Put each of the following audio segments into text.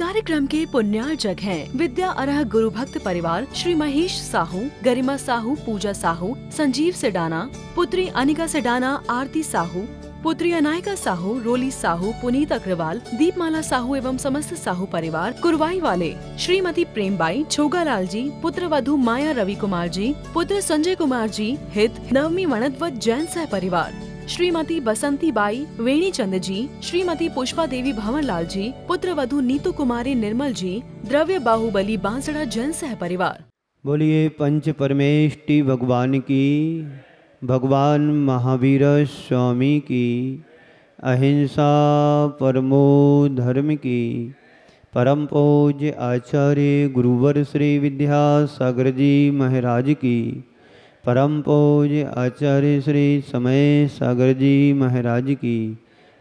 कार्यक्रम के पुण्यार्चक हैं विद्या अर्ह गुरु भक्त परिवार श्री महेश साहू, गरिमा साहू, पूजा साहू, संजीव सेडाना, पुत्री अनिका सेडाना, आरती साहू, पुत्री अनायका साहू, रोली साहू, पुनीत अग्रवाल, दीपमाला साहू एवं समस्त साहू परिवार, कुरवाई वाले श्रीमती प्रेमबाई, छोगालाल जी, पुत्र वधु माया रवि कुमार जी, पुत्र संजय कुमार जी, हित नवमी वणतवत जैन सह परिवार, श्रीमती बसंती बाई, वेणी चंद जी, श्रीमती पुष्पा देवी भंवरलाल जी, पुत्र वधु नीतू कुमारी निर्मल जी, द्रव्य बाहुबली बांसड़ा जैन सह परिवार। बोलिए पंच परमेष्टि भगवान की, भगवान महावीर स्वामी की, अहिंसा परमो धर्म की, परम पूज्य आचार्य गुरुवर श्री विद्यासागर जी महाराज की, परम पूज्य आचार्य श्री समय सागर जी महाराज की,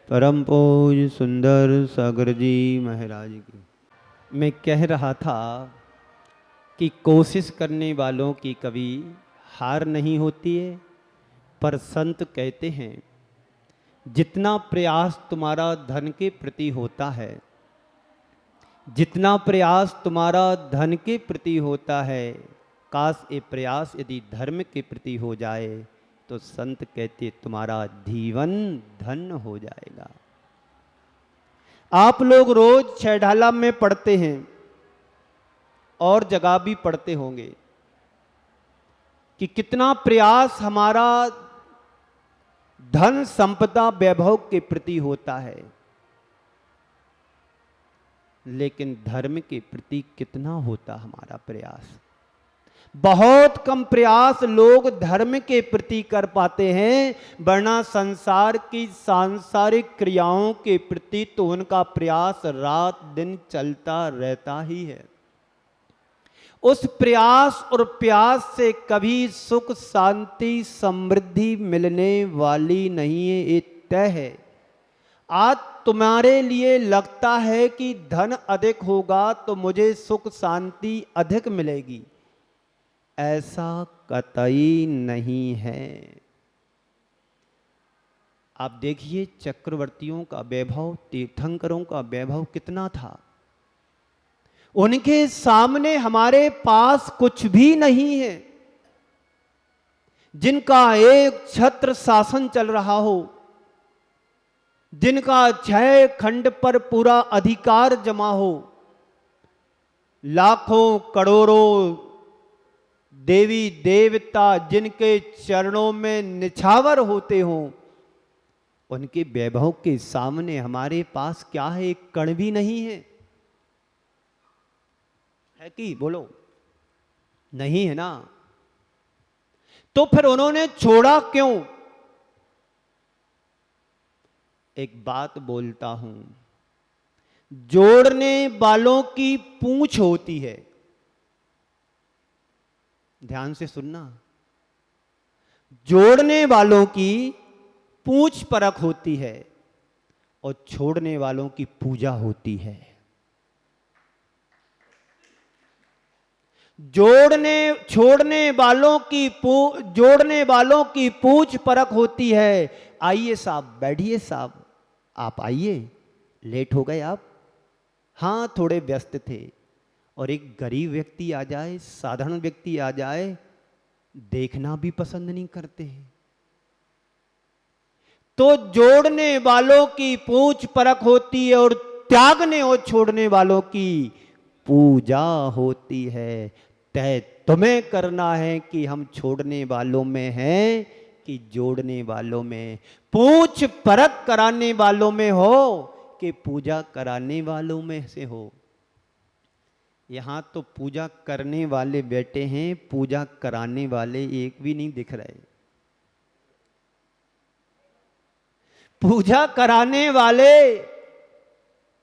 परम पूज्य सुंदर सागर जी महाराज की। मैं कह रहा था कि कोशिश करने वालों की कभी हार नहीं होती है, पर संत कहते हैं जितना प्रयास तुम्हारा धन के प्रति होता है, जितना प्रयास तुम्हारा धन के प्रति होता है, काश ये प्रयास यदि धर्म के प्रति हो जाए तो संत कहते तुम्हारा जीवन धन हो जाएगा। आप लोग रोज छहढाला में पढ़ते हैं और जगह भी पढ़ते होंगे कि कितना प्रयास हमारा धन संपदा वैभव के प्रति होता है, लेकिन धर्म के प्रति कितना होता हमारा प्रयास। बहुत कम प्रयास लोग धर्म के प्रति कर पाते हैं, वरना संसार की सांसारिक क्रियाओं के प्रति तो उनका प्रयास रात दिन चलता रहता ही है। उस प्रयास और प्यास से कभी सुख शांति समृद्धि मिलने वाली नहीं है, ये तय है। आज तुम्हारे लिए लगता है कि धन अधिक होगा तो मुझे सुख शांति अधिक मिलेगी, ऐसा कतई नहीं है। आप देखिए चक्रवर्तियों का वैभव, तीर्थंकरों का वैभव कितना था, उनके सामने हमारे पास कुछ भी नहीं है। जिनका एक छत्र शासन चल रहा हो, जिनका 6 खंड पर पूरा अधिकार जमा हो, लाखों करोड़ों देवी देवता जिनके चरणों में निछावर होते हों, उनके वैभव के सामने हमारे पास क्या है? एक कण भी नहीं है। है कि बोलो? नहीं है ना। तो फिर उन्होंने छोड़ा क्यों? एक बात बोलता हूं, जोड़ने वालों की पूंछ होती है। ध्यान से सुनना, जोड़ने वालों की पूंछ परख होती है और छोड़ने वालों की पूजा होती है। छोड़ने वालों की पूंछ परख होती है। आइए साहब, बैठिए साहब, आप आइए, लेट हो गए आप? हाँ, थोड़े व्यस्त थे। और एक गरीब व्यक्ति आ जाए, साधारण व्यक्ति आ जाए, देखना भी पसंद नहीं करते हैं। तो जोड़ने वालों की पूंछ परख होती है और त्यागने और छोड़ने वालों की पूजा होती है। तय तुम्हें करना है कि हम छोड़ने वालों में हैं कि जोड़ने वालों में, पूंछ परख कराने वालों में हो कि पूजा कराने वालों में से हो। यहां तो पूजा करने वाले बैठे हैं, पूजा कराने वाले एक भी नहीं दिख रहे। पूजा कराने वाले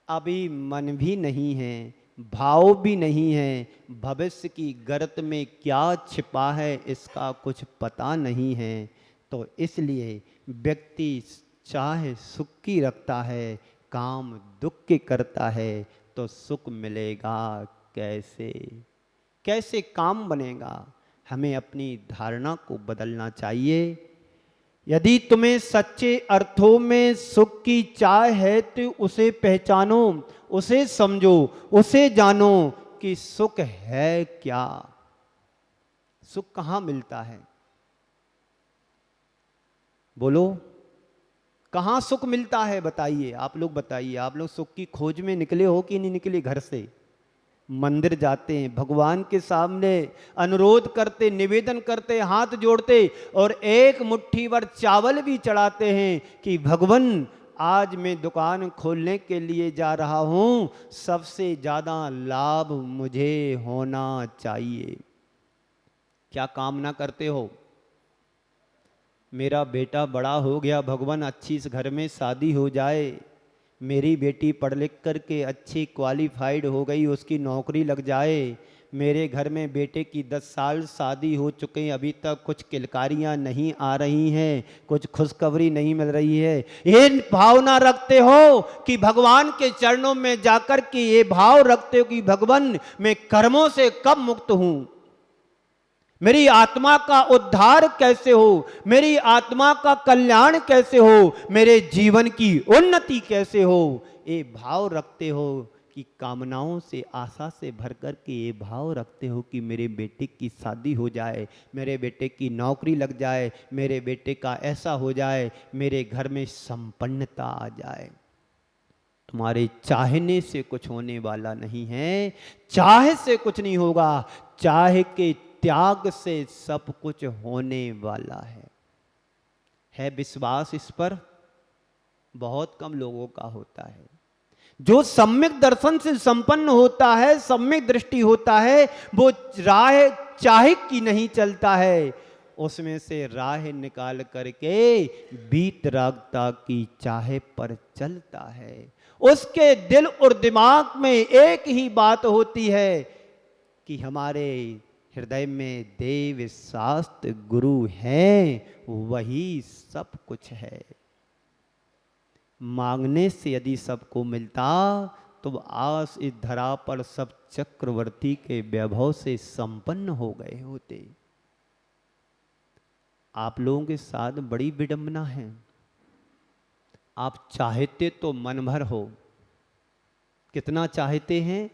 अभी मन भी नहीं है, भाव भी नहीं है, भविष्य की गर्त में क्या छिपा है इसका कुछ पता नहीं है। तो इसलिए व्यक्ति चाहे सुख की रखता है, काम दुख की करता है, तो सुख मिलेगा कैसे? कैसे काम बनेगा? हमें अपनी धारणा को बदलना चाहिए। यदि तुम्हें सच्चे अर्थों में सुख की चाह है तो उसे पहचानो, उसे समझो, उसे जानो कि सुख है क्या, सुख कहां मिलता है। बोलो कहां सुख मिलता है, बताइए, आप लोग बताइए। आप लोग सुख की खोज में निकले हो कि नहीं निकले घर से। मंदिर जाते हैं, भगवान के सामने अनुरोध करते, निवेदन करते, हाथ जोड़ते और एक मुट्ठी भर चावल भी चढ़ाते हैं कि भगवान आज मैं दुकान खोलने के लिए जा रहा हूं, सबसे ज्यादा लाभ मुझे होना चाहिए। क्या कामना करते हो? मेरा बेटा बड़ा हो गया, भगवान अच्छी इस घर में शादी हो जाए, मेरी बेटी पढ़ लिख करके अच्छी क्वालिफाइड हो गई, उसकी नौकरी लग जाए, मेरे घर में बेटे की 10 साल शादी हो चुके हैं, अभी तक कुछ किलकारियां नहीं आ रही हैं, कुछ खुशखबरी नहीं मिल रही है। ये भावना रखते हो कि भगवान के चरणों में जाकर के ये भाव रखते हो कि भगवान मैं कर्मों से कब मुक्त हूं, मेरी आत्मा का उद्धार कैसे हो, मेरी आत्मा का कल्याण कैसे हो, मेरे जीवन की उन्नति कैसे हो। ये भाव रखते हो कि कामनाओं से, आशा से भर कर के ये भाव रखते हो कि मेरे बेटे की शादी हो जाए, मेरे बेटे की नौकरी लग जाए, मेरे बेटे का ऐसा हो जाए, मेरे घर में संपन्नता आ जाए। तुम्हारे चाहने से कुछ होने वाला नहीं है, चाह से कुछ नहीं होगा, चाह के त्याग से सब कुछ होने वाला है विश्वास इस पर? बहुत कम लोगों का होता है। जो सम्यक दर्शन से संपन्न होता है, सम्यक दृष्टि होता है, वो राह चाहे की नहीं चलता है, उसमें से राह निकाल करके वीतरागता की चाहे पर चलता है। उसके दिल और दिमाग में एक ही बात होती है कि हमारे हृदय में देव शास्त्र गुरु हैं, वही सब कुछ है। मांगने से यदि सबको मिलता तो आज इस धरा पर सब चक्रवर्ती के वैभव से संपन्न हो गए होते। आप लोगों के साथ बड़ी विडंबना है। आप चाहते तो मन भर हो, कितना चाहते हैं?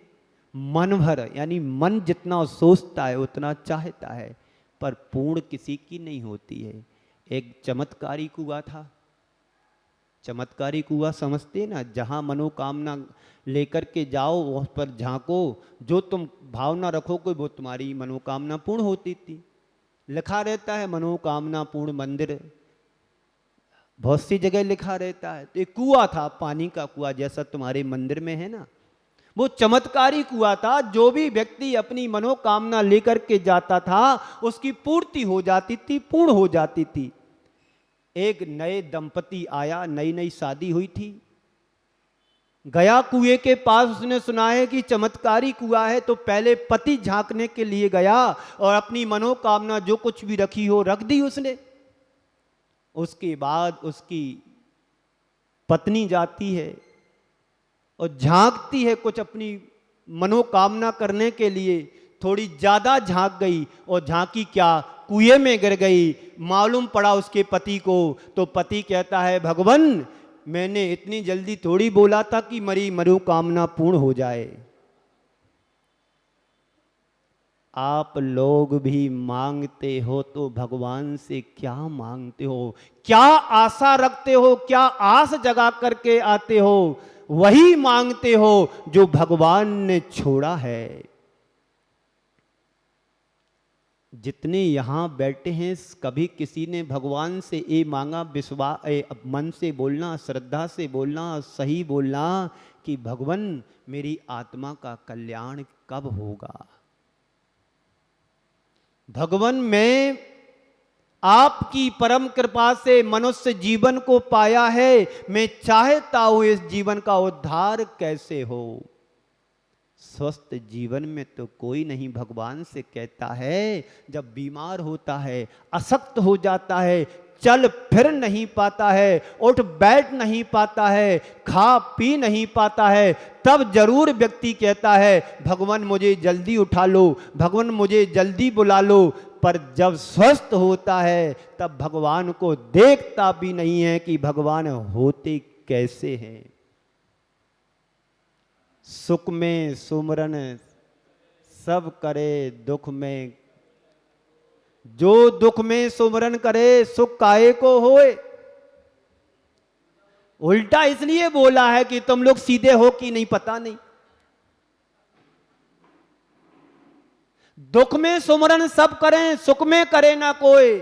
मन भर, यानी मन जितना सोचता है उतना चाहता है, पर पूर्ण किसी की नहीं होती है। एक चमत्कारी कुआं था, चमत्कारी कुआं समझते ना, जहां मनोकामना लेकर के जाओ उस पर झांको, जो तुम भावना रखोगे वो तुम्हारी मनोकामना पूर्ण होती थी। लिखा रहता है मनोकामना पूर्ण मंदिर, बहुत सी जगह लिखा रहता है। तो एक कुआं था, पानी का कुआं जैसा तुम्हारे मंदिर में है ना, वो चमत्कारी कुआं था। जो भी व्यक्ति अपनी मनोकामना लेकर के जाता था उसकी पूर्ति हो जाती थी, पूर्ण हो जाती थी। एक नए दंपति आया, नई नई शादी हुई थी, गया कुएं के पास, उसने सुना है कि चमत्कारी कुआं है, तो पहले पति झांकने के लिए गया और अपनी मनोकामना जो कुछ भी रखी हो रख दी उसने। उसके बाद उसकी पत्नी जाती है और झांकती है कुछ अपनी मनोकामना करने के लिए, थोड़ी ज्यादा झांक गई और झांकी क्या, कुएं में गिर गई। मालूम पड़ा उसके पति को, तो पति कहता है भगवान मैंने इतनी जल्दी थोड़ी बोला था कि मेरी मनोकामना पूर्ण हो जाए। आप लोग भी मांगते हो तो भगवान से क्या मांगते हो, क्या आशा रखते हो, क्या आस जगा करके आते हो, वही मांगते हो जो भगवान ने छोड़ा है। जितने यहां बैठे हैं कभी किसी ने भगवान से ये मांगा, विश्वास मन से बोलना, श्रद्धा से बोलना, सही बोलना कि भगवान मेरी आत्मा का कल्याण कब होगा। भगवान मैं आपकी परम कृपा से मनुष्य जीवन को पाया है, मैं चाहता हूं इस जीवन का उद्धार कैसे हो। स्वस्थ जीवन में तो कोई नहीं भगवान से कहता है, जब बीमार होता है, अशक्त हो जाता है, चल फिर नहीं पाता है, उठ बैठ नहीं पाता है, खा पी नहीं पाता है, तब जरूर व्यक्ति कहता है भगवान मुझे जल्दी उठा लो, भगवान मुझे जल्दी बुला लो। पर जब स्वस्थ होता है तब भगवान को देखता भी नहीं है कि भगवान होते कैसे हैं। सुख में सुमरन सब करे दुख में, जो दुख में सुमरन करे सुख काहे को होए। उल्टा इसलिए बोला है कि तुम लोग सीधे हो कि नहीं पता नहीं। दुख में सुमरन सब करें, सुख में करे ना कोई।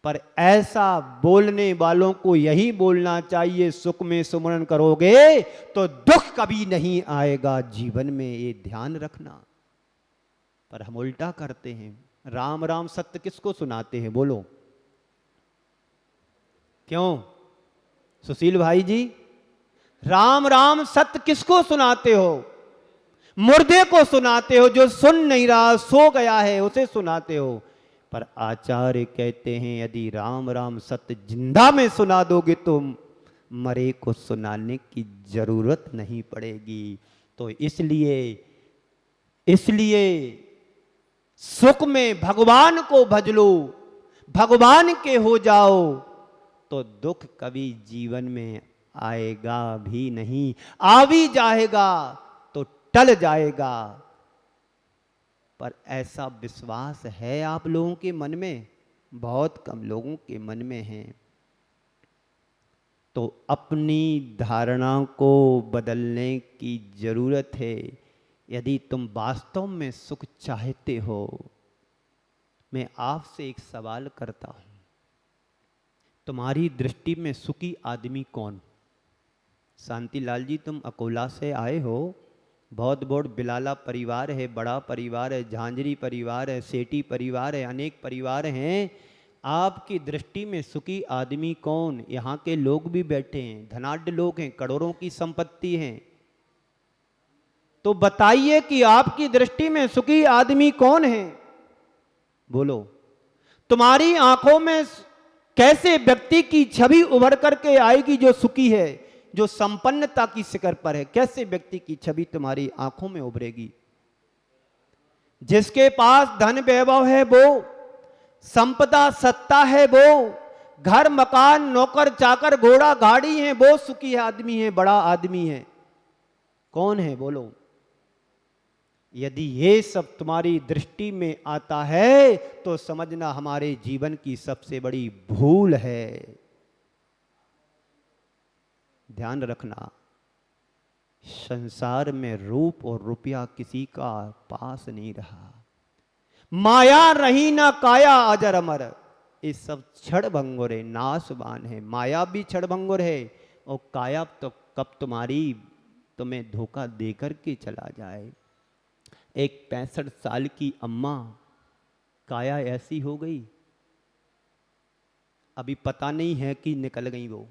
पर ऐसा बोलने वालों को यही बोलना चाहिए, सुख में सुमरन करोगे तो दुख कभी नहीं आएगा जीवन में, ये ध्यान रखना। पर हम उल्टा करते हैं। राम राम सत्य किसको सुनाते हैं बोलो? क्यों सुशील भाई जी, राम राम सत्य किसको सुनाते हो? मुर्दे को सुनाते हो, जो सुन नहीं रहा सो गया है उसे सुनाते हो। पर आचार्य कहते हैं यदि राम राम सत्य जिंदा में सुना दोगे तो मरे को सुनाने की जरूरत नहीं पड़ेगी। तो इसलिए सुख में भगवान को भज लो, भगवान के हो जाओ तो दुख कभी जीवन में आएगा भी नहीं। आ भी जाएगा तो टल जाएगा। पर ऐसा विश्वास है आप लोगों के मन में? बहुत कम लोगों के मन में है। तो अपनी धारणा को बदलने की जरूरत है। यदि तुम वास्तव में सुख चाहते हो, मैं आपसे एक सवाल करता हूं, तुम्हारी दृष्टि में सुखी आदमी कौन? शांतिलाल जी, तुम अकोला से आए हो, बहुत बड़ बिलाला परिवार है, बड़ा परिवार है, झांझरी परिवार है, सेठी परिवार है, अनेक परिवार हैं। आपकी दृष्टि में सुखी आदमी कौन? यहाँ के लोग भी बैठे हैं, धनाढ्य लोग हैं, करोड़ों की संपत्ति है। तो बताइए कि आपकी दृष्टि में सुखी आदमी कौन है? बोलो। तुम्हारी आंखों में कैसे व्यक्ति की छवि उभर करके आएगी जो सुखी है, जो संपन्नता की शिखर पर है? कैसे व्यक्ति की छवि तुम्हारी आंखों में उभरेगी? जिसके पास धन वैभव है वो, संपदा सत्ता है वो, घर मकान नौकर चाकर घोड़ा गाड़ी है, वो सुखी आदमी है, बड़ा आदमी है। कौन है बोलो? यदि ये सब तुम्हारी दृष्टि में आता है तो समझना हमारे जीवन की सबसे बड़ी भूल है। ध्यान रखना, संसार में रूप और रुपया किसी का पास नहीं रहा। माया रही ना काया अजर अमर, ये सब क्षण भंगुर है, नाशवान है। माया भी क्षण भंगुर है और काया तो कब तुम्हें धोखा देकर के चला जाए। एक 65 साल की अम्मा, काया ऐसी हो गई, अभी पता नहीं है कि निकल गई वो।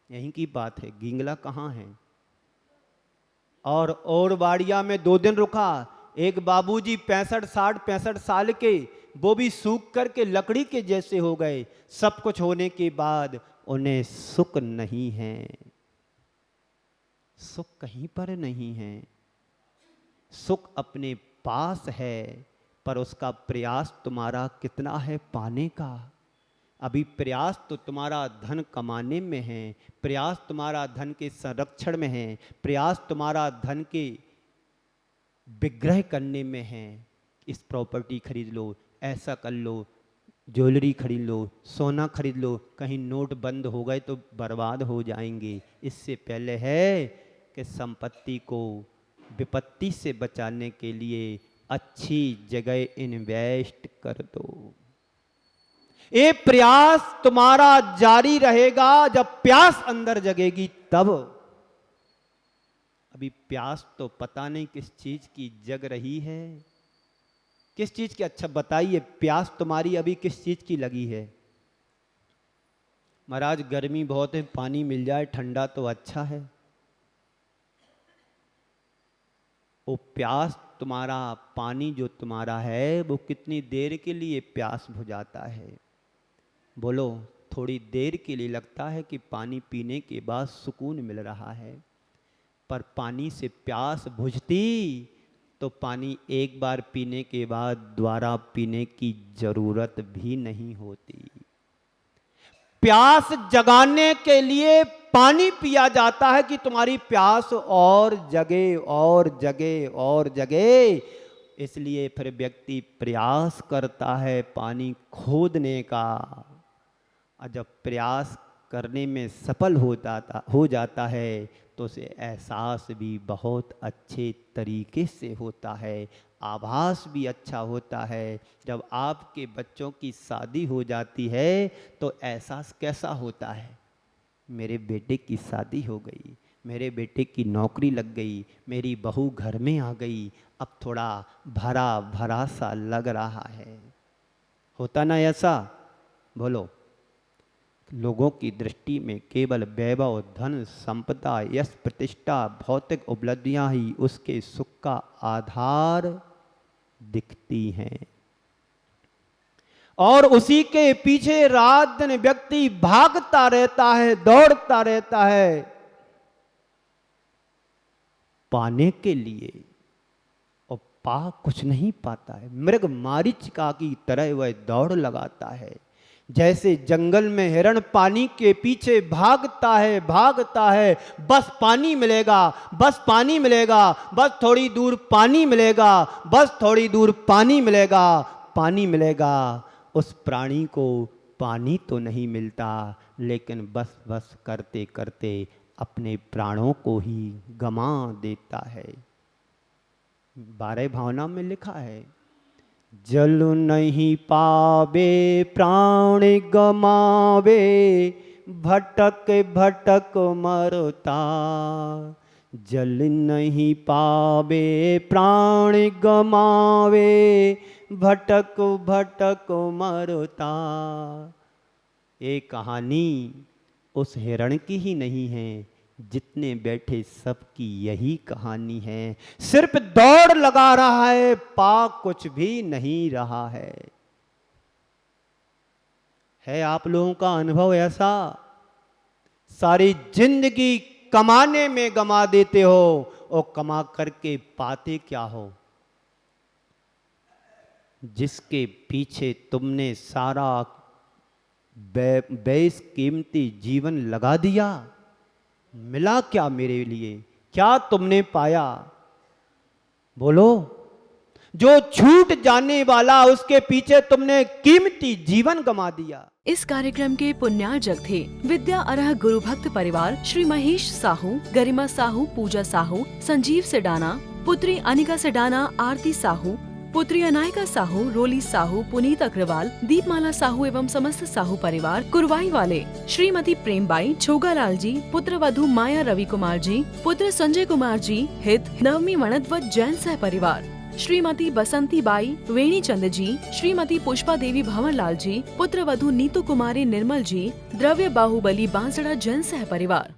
यहीं की बात है, गिंगला कहाँ है? और बाड़िया में 2 दिन रुका। एक बाबूजी 65 साल के, वो भी सूख करके लकड़ी के जैसे हो गए। सब कुछ होने के बाद उन्हें सुख नहीं है, सुख कहीं पर नहीं है। सुख अपने पास है, पर उसका प्रयास तुम्हारा कितना है पाने का? अभी प्रयास तो तुम्हारा धन कमाने में है, प्रयास तुम्हारा धन के संरक्षण में है, प्रयास तुम्हारा धन के विग्रह करने में है। इस प्रॉपर्टी खरीद लो, ऐसा कर लो, ज्वेलरी खरीद लो, सोना खरीद लो, कहीं नोट बंद हो गए तो बर्बाद हो जाएंगे। इससे पहले है कि संपत्ति को विपत्ति से बचाने के लिए अच्छी जगह इन्वेस्ट कर दो। ये प्रयास तुम्हारा जारी रहेगा जब प्यास अंदर जगेगी तब। अभी प्यास तो पता नहीं किस चीज की जग रही है, किस चीज की। अच्छा बताइए, प्यास तुम्हारी अभी किस चीज की लगी है? महाराज गर्मी बहुत है, पानी मिल जाए ठंडा तो अच्छा है। वो प्यास तुम्हारा, पानी जो तुम्हारा है वो कितनी देर के लिए प्यास बुझाता है? बोलो। थोड़ी देर के लिए लगता है कि पानी पीने के बाद सुकून मिल रहा है, पर पानी से प्यास बुझती तो पानी एक बार पीने के बाद दोबारा पीने की जरूरत भी नहीं होती। प्यास जगाने के लिए पानी पिया जाता है कि तुम्हारी प्यास और जगे और जगे और जगे। इसलिए फिर व्यक्ति प्रयास करता है पानी खोदने का, और जब प्रयास करने में सफल हो जाता है तो उसे एहसास भी बहुत अच्छे तरीके से होता है, आभास भी अच्छा होता है। जब आपके बच्चों की शादी हो जाती है तो एहसास कैसा होता है? मेरे बेटे की शादी हो गई, मेरे बेटे की नौकरी लग गई, मेरी बहू घर में आ गई, अब थोड़ा भरा भरा सा लग रहा है। होता ना ऐसा? बोलो। लोगों की दृष्टि में केवल वैभव, धन, संपदा, यश, प्रतिष्ठा, भौतिक उपलब्धियां ही उसके सुख का आधार दिखती हैं, और उसी के पीछे रात दिन व्यक्ति भागता रहता है, दौड़ता रहता है पाने के लिए, और पा कुछ नहीं पाता है। मृग मारीचिका की तरह वह दौड़ लगाता है। जैसे जंगल में हिरण पानी के पीछे भागता है, बस पानी मिलेगा, बस पानी मिलेगा, बस थोड़ी दूर पानी मिलेगा, बस थोड़ी दूर पानी मिलेगा, पानी मिलेगा। उस प्राणी को पानी तो नहीं मिलता, लेकिन बस बस करते करते अपने प्राणों को ही गंवा देता है। 12 भावना में लिखा है, जल नहीं पावे प्राण गमावे, भटक भटक मरता। जल नहीं पावे प्राण गमावे, भटक भटक मरता। ये कहानी उस हिरण की ही नहीं है, जितने बैठे सबकी यही कहानी है। सिर्फ दौड़ लगा रहा है, पा कुछ भी नहीं रहा है आप लोगों का अनुभव ऐसा? सारी जिंदगी कमाने में गमा देते हो, और कमा करके पाते क्या हो? जिसके पीछे तुमने सारा बेस कीमती जीवन लगा दिया, मिला क्या मेरे लिए? क्या तुमने पाया? बोलो। जो छूट जाने वाला, उसके पीछे तुमने कीमती जीवन गंवा दिया। इस कार्यक्रम के पुण्यार्जक थे विद्या अरह गुरु भक्त परिवार श्री महेश साहू, गरिमा साहू, पूजा साहू, संजीव सेडाना, पुत्री अनिका सेडाना, आरती साहू, पुत्री अनायका साहू, रोली साहू, पुनीत अग्रवाल, दीपमाला साहू एवं समस्त साहू परिवार, कुरवाई वाले श्रीमती प्रेमबाई, छोगालाल जी, पुत्र वधु माया रवि कुमार जी, पुत्र संजय कुमार जी, हित नवमी वणतवत जैन सह परिवार, श्रीमती बसंती बाई, वेणी चंद जी, श्रीमती पुष्पा देवी भंवरलाल जी, पुत्र वधु नीतू कुमारी निर्मल जी, द्रव्य बाहुबली बांसड़ा जैन सह परिवार।